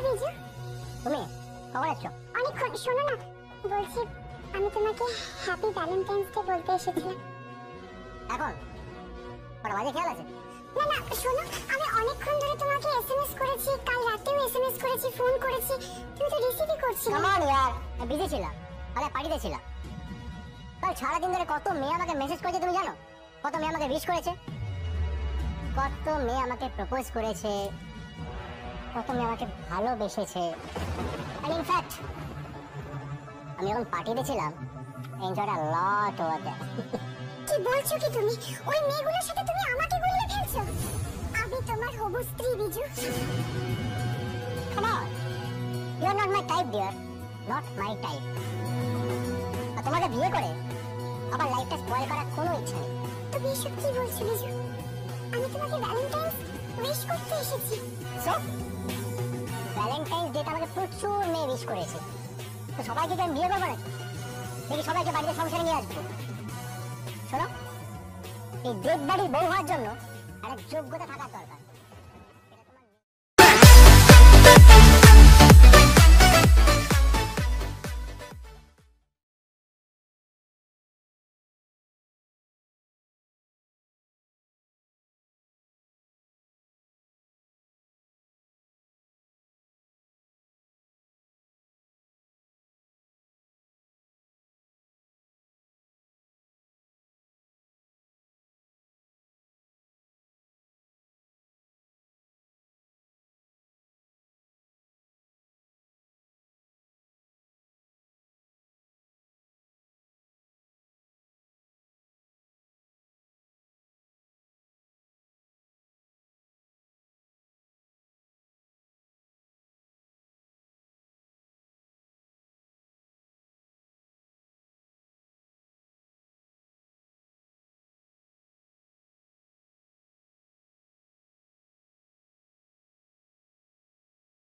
বিজু, তুমি কখন এসছো? অনেকক্ষণ। শোনো না, বলছি আমি তোমাকে হ্যাপি ভ্যালেন্টাইন্স ডে বলতে এসেছিলাম। এখন কটা বাজে খেয়াল আছে? না না, শোনো, আমি অনেকক্ষণ ধরে তোমাকে এসএমএস করেছি, কাল রাতেও এসএমএস করেছি, ফোন করেছি, তুমি তো রিসিভই করছিলে না। কাম অন ইয়ার, বিজি ছিলাম, আরে পার্টিতে ছিলাম। কাল সারাদিন ধরে কত মেয়ে আমাকে মেসেজ করেছে তুমি জানো? কত মেয়ে আমাকে উইশ করেছে, কত মেয়ে আমাকে প্রপোজ করেছে, কত মেয়ে আমাকে ভালোবেসেছে। And in fact, আমি যখন পার্টিতে ছিলাম, enjoyed a lot over that. কি বলছো কি তুমি? ওই মেয়েগুলোর সাথে তুমি আমাকে গুলিয়ে ফেলছো? আমি তোমার হবু স্ত্রী Biju. Come on, you are not my type dear, not my type. আর তোমাকে বিয়ে করে আবার লাইফটা স্পয়েল করার কোনো ইচ্ছা নেই। তুমি এসব কি বলছো বিজু? আমি তোমাকে ভ্যালেন্টাইন্স উইশ করতে এসেছি। সো ভ্যালেন্টাইন্স ডেতে আমাকে প্রচুর মেয়ে উইশ করেছে, তো সবাইকে কি আমি বিয়ে করবো নাকি? দেখি সবাইকে বাড়িতে সংসারে নিয়ে আসবো। শোনো, এই ডেড বাড়ির বউ হওয়ার জন্য একটা যোগ্যতা থাকার দরকার।